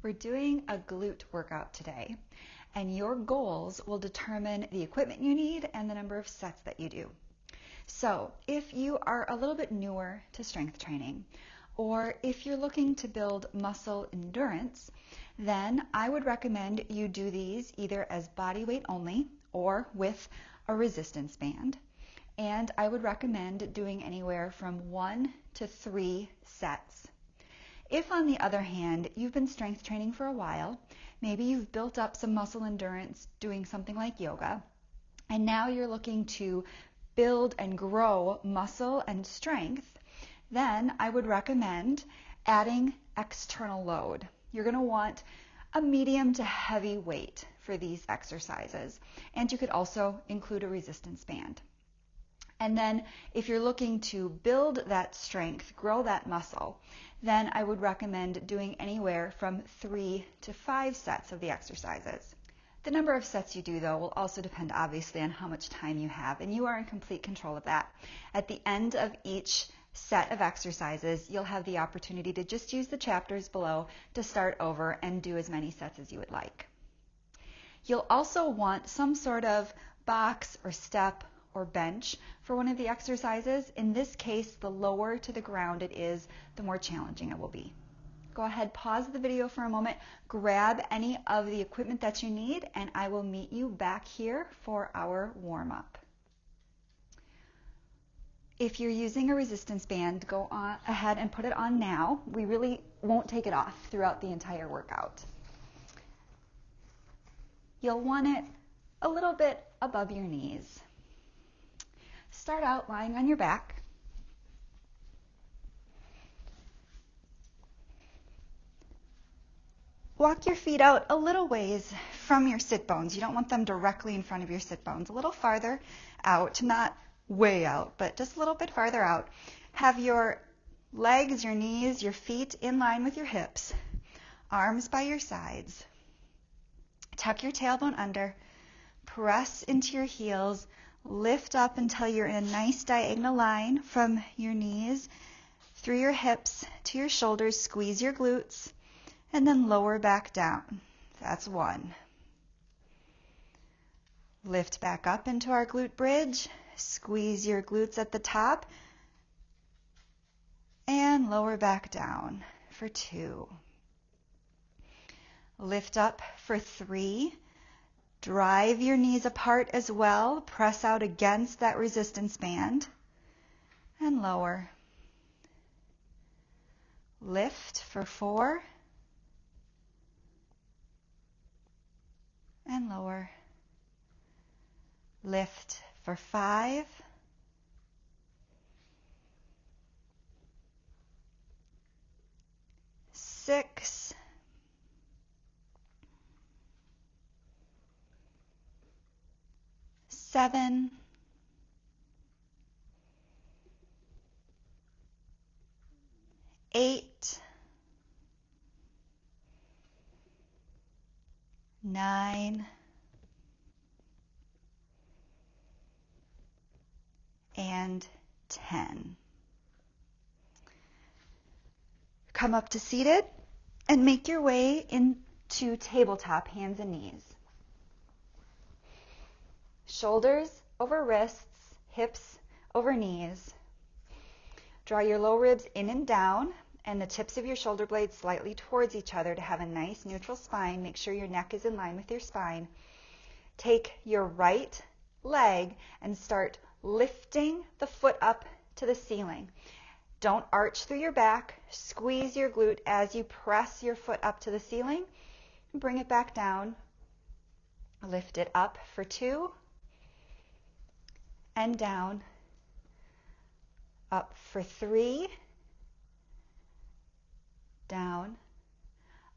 We're doing a glute workout today, and your goals will determine the equipment you need and the number of sets that you do. So if you are a little bit newer to strength training, or if you're looking to build muscle endurance, then I would recommend you do these either as body weight only or with a resistance band. And I would recommend doing anywhere from 1 to 3 sets. If, on the other hand, you've been strength training for a while, maybe you've built up some muscle endurance doing something like yoga, and now you're looking to build and grow muscle and strength, then I would recommend adding external load. You're going to want a medium to heavy weight for these exercises, and you could also include a resistance band. And then if you're looking to build that strength, grow that muscle, then I would recommend doing anywhere from 3 to 5 sets of the exercises. The number of sets you do, though, will also depend obviously on how much time you have, and you are in complete control of that. At the end of each set of exercises, you'll have the opportunity to just use the chapters below to start over and do as many sets as you would like. You'll also want some sort of box or step or bench for one of the exercises. In this case, the lower to the ground it is, the more challenging it will be. Go ahead, pause the video for a moment, grab any of the equipment that you need, and I will meet you back here for our warm-up. If you're using a resistance band, go on ahead and put it on now. We really won't take it off throughout the entire workout. You'll want it a little bit above your knees. Start out lying on your back. Walk your feet out a little ways from your sit bones. You don't want them directly in front of your sit bones. A little farther out, not way out, but just a little bit farther out. Have your legs, your knees, your feet in line with your hips. Arms by your sides. Tuck your tailbone under. Press into your heels. Lift up until you're in a nice diagonal line from your knees through your hips to your shoulders. Squeeze your glutes and then lower back down. That's 1. Lift back up into our glute bridge. Squeeze your glutes at the top and lower back down for 2. Lift up for 3. Drive your knees apart as well. Press out against that resistance band and lower. Lift for 4 and lower. Lift for 5 . 6 . 7 . 8 . 9 . And 10. Come up to seated and make your way into tabletop, hands and knees. Shoulders over wrists, hips over knees. Draw your low ribs in and down and the tips of your shoulder blades slightly towards each other to have a nice neutral spine. Make sure your neck is in line with your spine. Take your right leg and start lifting the foot up to the ceiling. Don't arch through your back. Squeeze your glute as you press your foot up to the ceiling. Bring it back down. Lift it up for 2. And down. Up for 3. Down.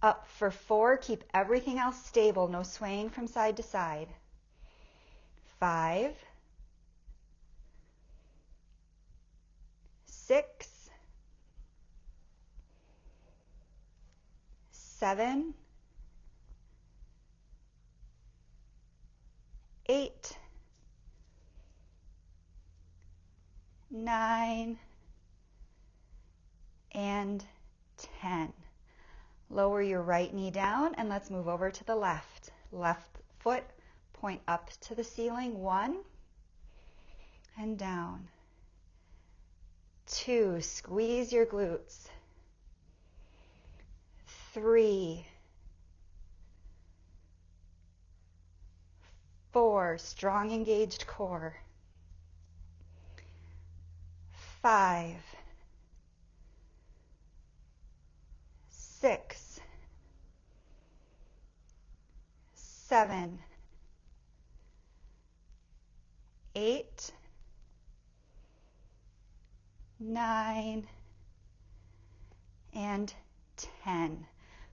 Up for 4. Keep everything else stable. No swaying from side to side. 5. 6. 7. 8. 9. And 10. Lower your right knee down and let's move over to the left. Left foot, point up to the ceiling. 1 and down. 2, squeeze your glutes. 3, 4, strong engaged core. 5, 6, 7, 8, 9, and 10.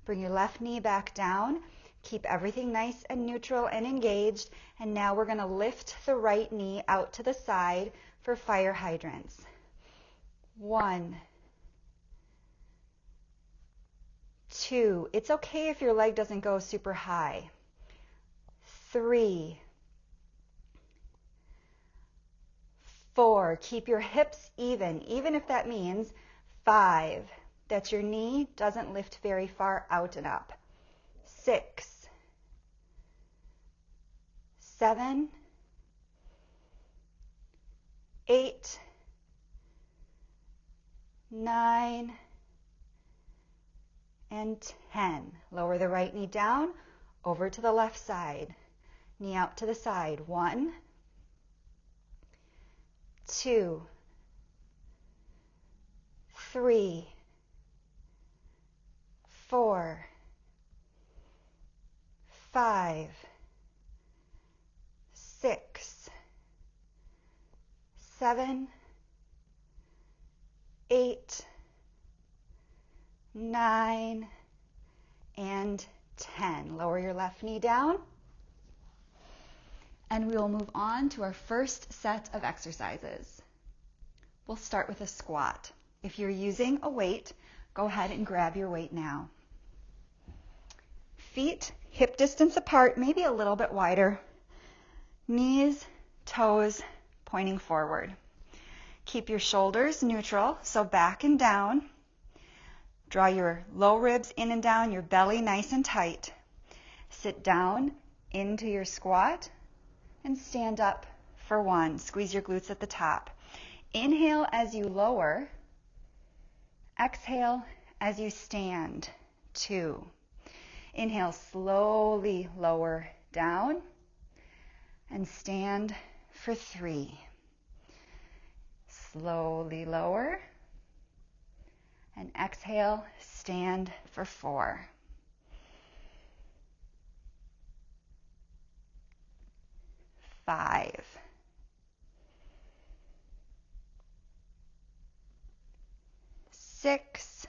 Bring your left knee back down. Keep everything nice and neutral and engaged. And now we're going to lift the right knee out to the side for fire hydrants. 1, 2. It's okay if your leg doesn't go super high. 3, 4. Keep your hips even if that means 5, that your knee doesn't lift very far out and up. 6, 7, 8, 9, and 10. Lower the right knee down, over to the left side. Knee out to the side. 1, 2, 3, 4, 5, 6, 7, 8, 9, and 10. Lower your left knee down. And we will move on to our first set of exercises. We'll start with a squat. If you're using a weight, go ahead and grab your weight now. Feet hip distance apart, maybe a little bit wider. Knees, toes pointing forward. Keep your shoulders neutral, so back and down. Draw your low ribs in and down, your belly nice and tight. Sit down into your squat and stand up for 1. Squeeze your glutes at the top. Inhale as you lower. Exhale as you stand. 2. Inhale, slowly lower down and stand for 3. Slowly lower and exhale, stand for 4. 5. 6.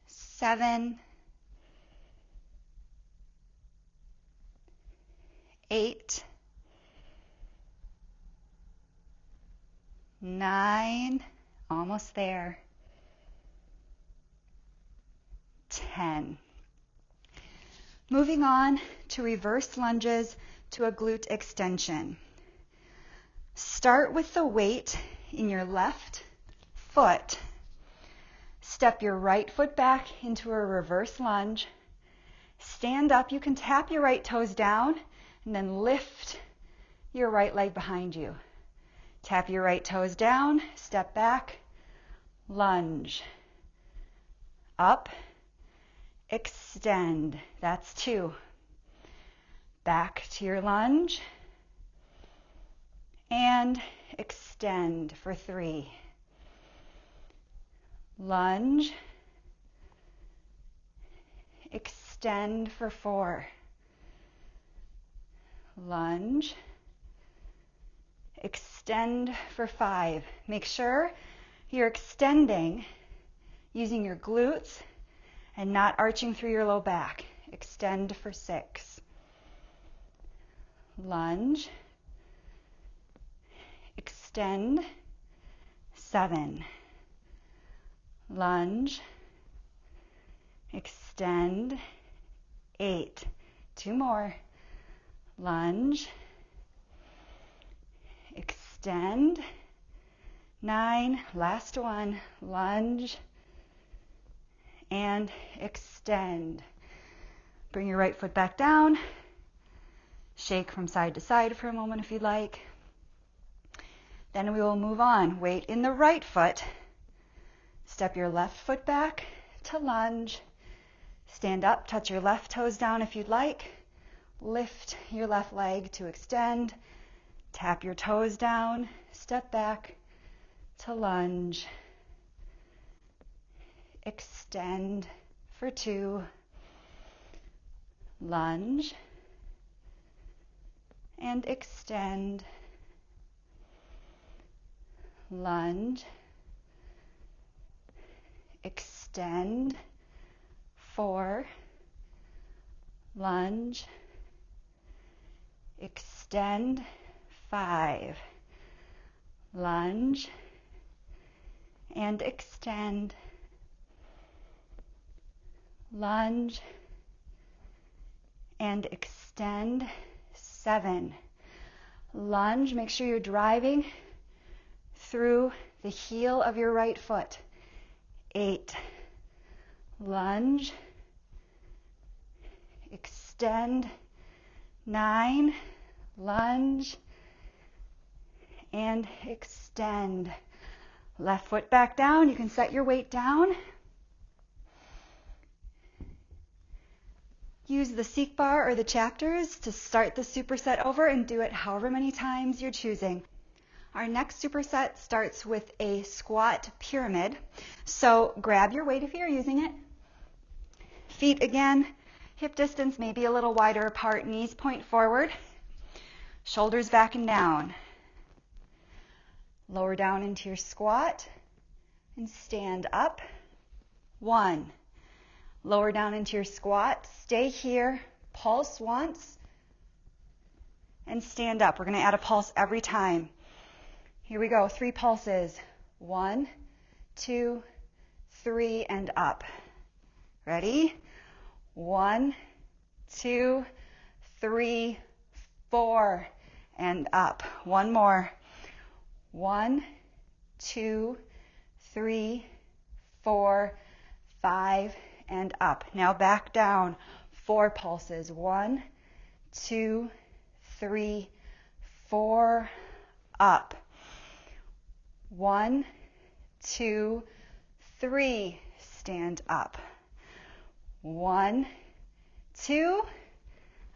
7. 8. 9. Almost there. 10. Moving on to reverse lunges to a glute extension. Start with the weight in your left foot. Step your right foot back into a reverse lunge. Stand up. You can tap your right toes down and then lift your right leg behind you. Tap your right toes down, step back, lunge. Up, extend. That's 2. Back to your lunge. And extend for 3. Lunge. Extend for 4. Lunge. Extend for 5. Make sure you're extending using your glutes and not arching through your low back. Extend for 6. Lunge. Extend. 7. Lunge. Extend. 8. 2 more. Lunge. Extend. 9, last one, lunge and extend. Bring your right foot back down. Shake from side to side for a moment if you'd like. Then we will move on. Weight in the right foot. Step your left foot back to lunge. Stand up, touch your left toes down if you'd like. Lift your left leg to extend. Tap your toes down. Step back to lunge. Extend for 2. Lunge and extend. Lunge. Extend. 4. Lunge. Extend. 5. Lunge and extend. Lunge and extend. 7. Lunge, make sure you're driving through the heel of your right foot. 8. Lunge, extend. 9. Lunge and extend. Left foot back down. You can set your weight down. Use the seek bar or the chapters to start the superset over and do it however many times you're choosing. Our next superset starts with a squat pyramid. So grab your weight if you're using it. Feet again, hip distance maybe a little wider apart, knees point forward, shoulders back and down. Lower down into your squat and stand up. 1. Lower down into your squat, stay here, pulse once, and stand up. We're going to add a pulse every time. Here we go, 3 pulses. 1, 2, 3, and up. Ready? 1, 2, 3, 4, and up. One more. 1, 2, 3, 4, 5, and up. Now back down. 4 pulses. 1, 2, 3, 4, up. 1, 2, 3, stand up. 1, 2,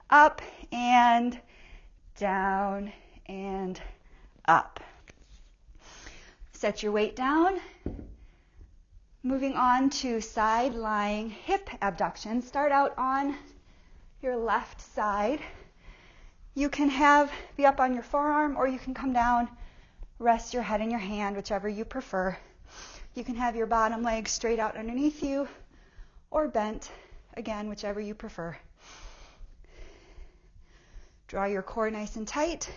up and down and up. Set your weight down. Moving on to side lying hip abduction. Start out on your left side. You can be up on your forearm, or you can come down, rest your head in your hand, whichever you prefer. You can have your bottom leg straight out underneath you or bent, again, whichever you prefer. Draw your core nice and tight.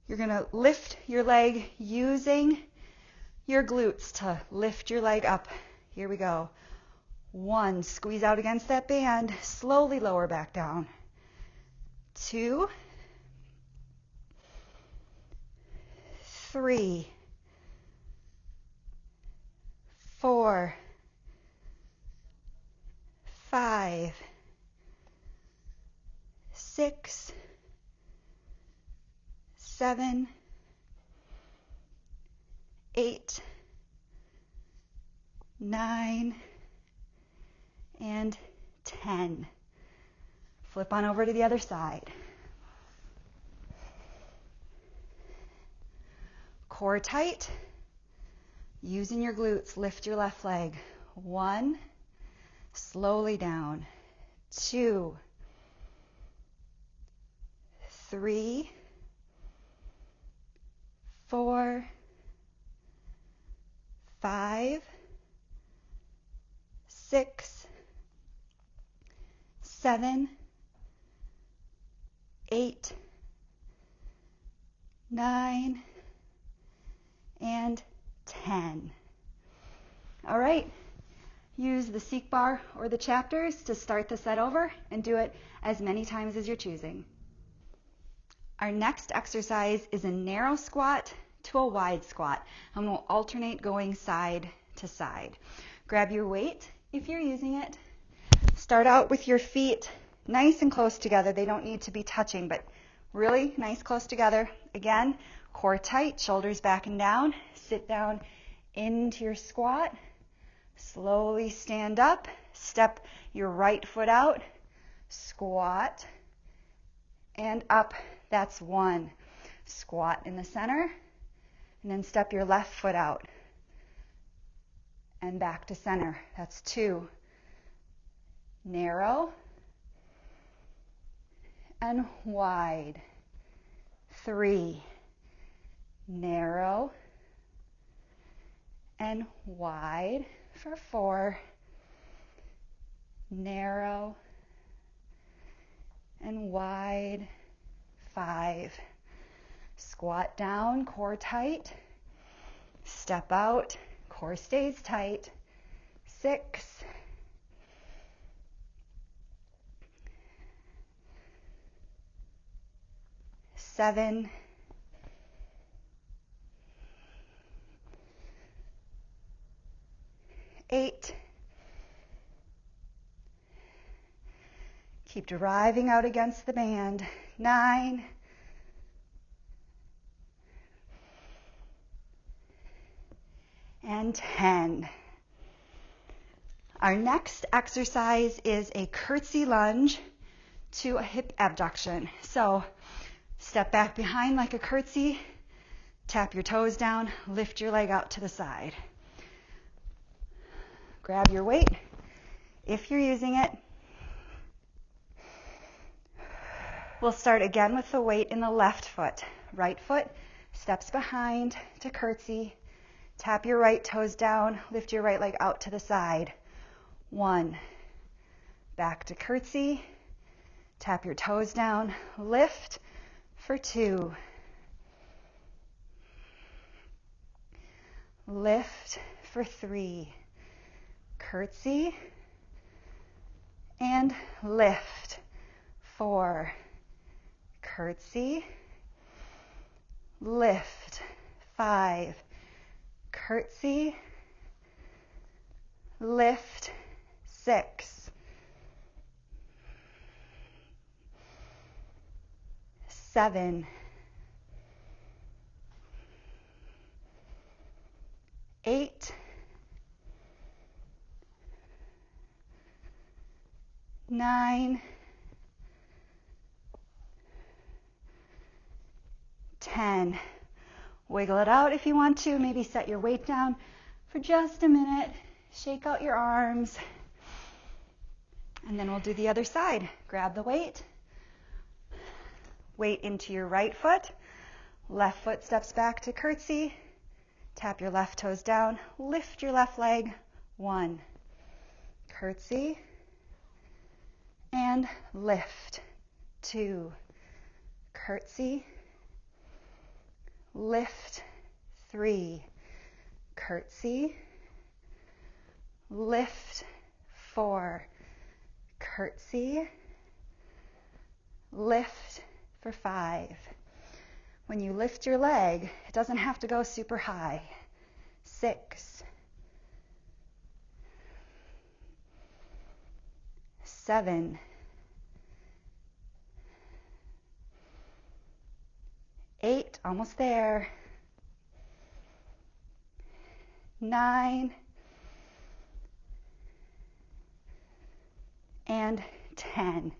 You're going to lift your leg using your glutes to lift your leg up. Here we go. 1, squeeze out against that band, slowly lower back down. 2, 3, 4, 5, 6, 7, 8, 9, and 10. Flip on over to the other side. Core tight. Using your glutes, lift your left leg. 1, slowly down. 2, 3, 4, 5, 6, 7, 8, 9, and 10. All right, use the seek bar or the chapters to start the set over and do it as many times as you're choosing. Our next exercise is a narrow squat to a wide squat. And we'll alternate going side to side. Grab your weight if you're using it. Start out with your feet nice and close together. They don't need to be touching, but really nice close together. Again, core tight, shoulders back and down. Sit down into your squat. Slowly stand up. Step your right foot out. Squat and up. That's one. Squat in the center. And then step your left foot out. And back to center. That's two. Narrow and wide. Three. Narrow and wide for four. Narrow and wide. Five. Squat down, core tight. Step out, core stays tight. Six. Seven. 8. Keep driving out against the band. 9. And 10. Our next exercise is a curtsy lunge to a hip abduction. So step back behind like a curtsy, tap your toes down, lift your leg out to the side. Grab your weight if you're using it. We'll start again with the weight in the left foot. Right foot steps behind to curtsy. Tap your right toes down, lift your right leg out to the side. 1. Back to curtsy. Tap your toes down, lift for 2. Lift for 3. Curtsy and lift. 4. Curtsy, lift. 5. Curtsy, lift. 6. 7. 8. 9. 10. Wiggle it out if you want to. Maybe set your weight down for just a minute. Shake out your arms. And then we'll do the other side. Grab the weight. Weight into your right foot. Left foot steps back to curtsy. Tap your left toes down. Lift your left leg. 1. Curtsy. And lift. 2. Curtsy. Lift. 3. Curtsy. Lift. 4. Curtsy. Lift for 5. When you lift your leg, it doesn't have to go super high. 6. 7. 8, almost there. 9. And 10.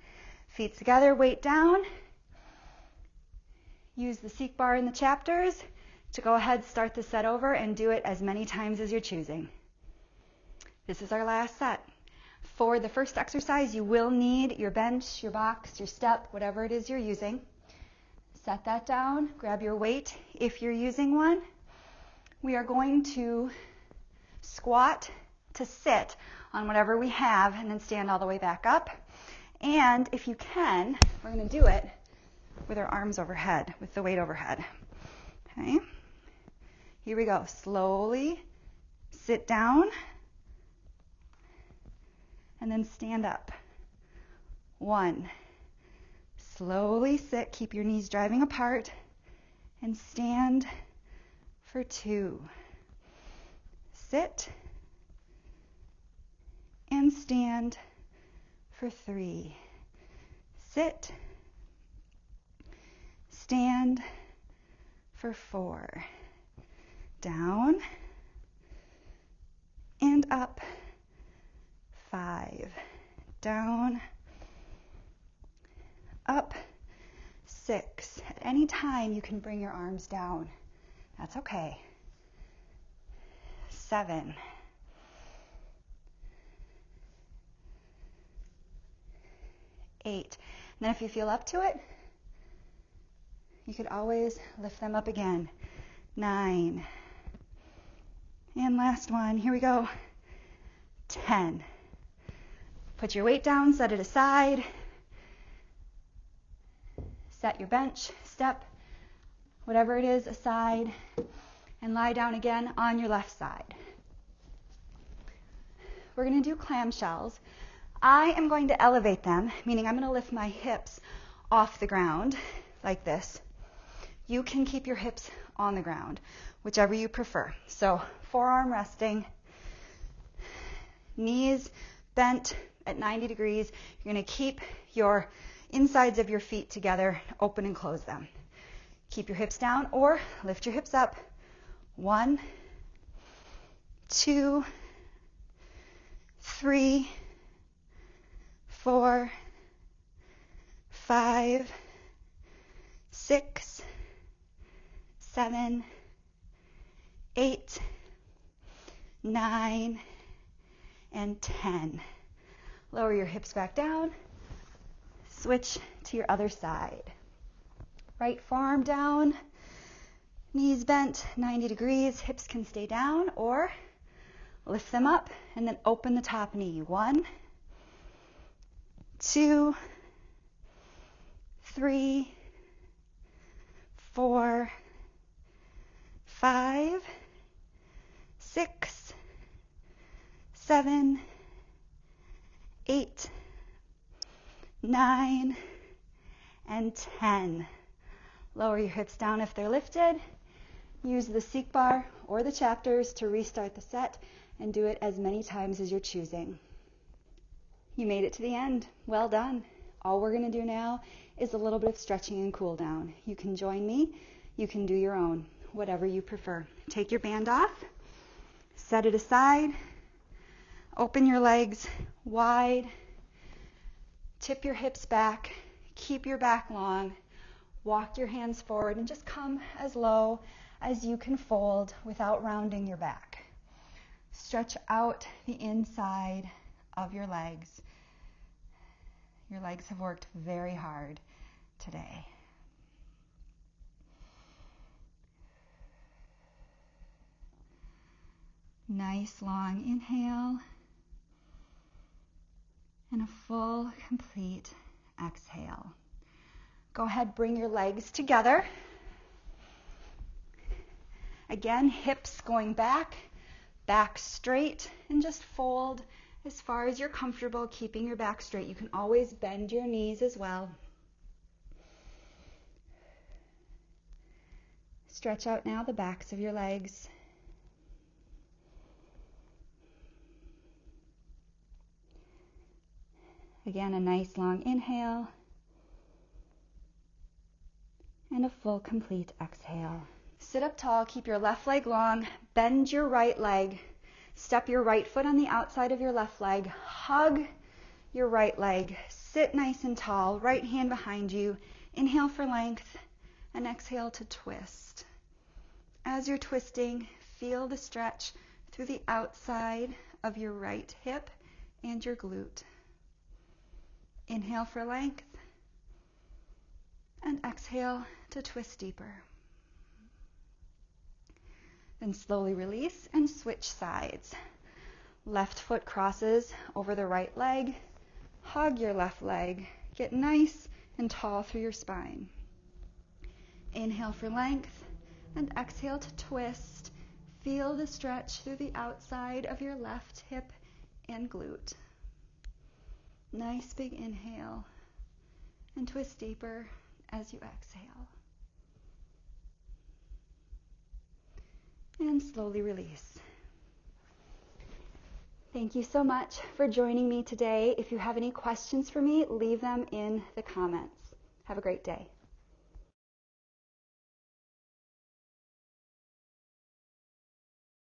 Feet together, weight down. Use the seek bar in the chapters to go ahead, start the set over, and do it as many times as you're choosing. This is our last set. For the first exercise, you will need your bench, your box, your step, whatever it is you're using. Set that down, grab your weight if you're using one. We are going to squat to sit on whatever we have and then stand all the way back up. And if you can, we're going to do it with our arms overhead, with the weight overhead. Okay? Here we go. Slowly sit down and then stand up. 1. Slowly sit, keep your knees driving apart, and stand for 2. Sit and stand for 3. Sit, stand for 4. Down and up, 5. Down, up, 6. At any time you can bring your arms down. That's okay. 7. 8. And then if you feel up to it, you could always lift them up again. 9. And last one, here we go. 10. Put your weight down, set it aside. Set your bench, step, whatever it is, aside, and lie down again on your left side. We're going to do clamshells. I am going to elevate them, meaning I'm going to lift my hips off the ground like this. You can keep your hips on the ground, whichever you prefer. So forearm resting, knees bent at 90 degrees. You're going to keep your insides of your feet together, open and close them. Keep your hips down or lift your hips up. 1, 2, 3, 4, 5, 6, 7, 8, 9, and 10. Lower your hips back down. Switch to your other side. Right forearm down, knees bent 90 degrees, hips can stay down, or lift them up and then open the top knee. 1, 2, 3, 4, 5, 6, 7, 8, 9, and 10. Lower your hips down if they're lifted. Use the seek bar or the chapters to restart the set and do it as many times as you're choosing. You made it to the end. Well done. All we're going to do now is a little bit of stretching and cool down. You can join me. You can do your own, whatever you prefer. Take your band off. Set it aside. Open your legs wide. Tip your hips back. Keep your back long. Walk your hands forward and just come as low as you can fold without rounding your back. Stretch out the inside of your legs. Your legs have worked very hard today. Nice long inhale and a full, complete exhale. Go ahead, bring your legs together. Again, hips going back, back straight, and just fold as far as you're comfortable, keeping your back straight. You can always bend your knees as well. Stretch out now the backs of your legs. Again, a nice long inhale and a full, complete exhale. Sit up tall, keep your left leg long, bend your right leg, step your right foot on the outside of your left leg, hug your right leg, sit nice and tall, right hand behind you, inhale for length, and exhale to twist. As you're twisting, feel the stretch through the outside of your right hip and your glute. Inhale for length, and exhale to twist deeper. Then slowly release and switch sides. Left foot crosses over the right leg. Hug your left leg. Get nice and tall through your spine. Inhale for length and exhale to twist. Feel the stretch through the outside of your left hip and glute. Nice big inhale and twist deeper as you exhale. and slowly release. Thank you so much for joining me today. If you have any questions for me, leave them in the comments. Have a great day.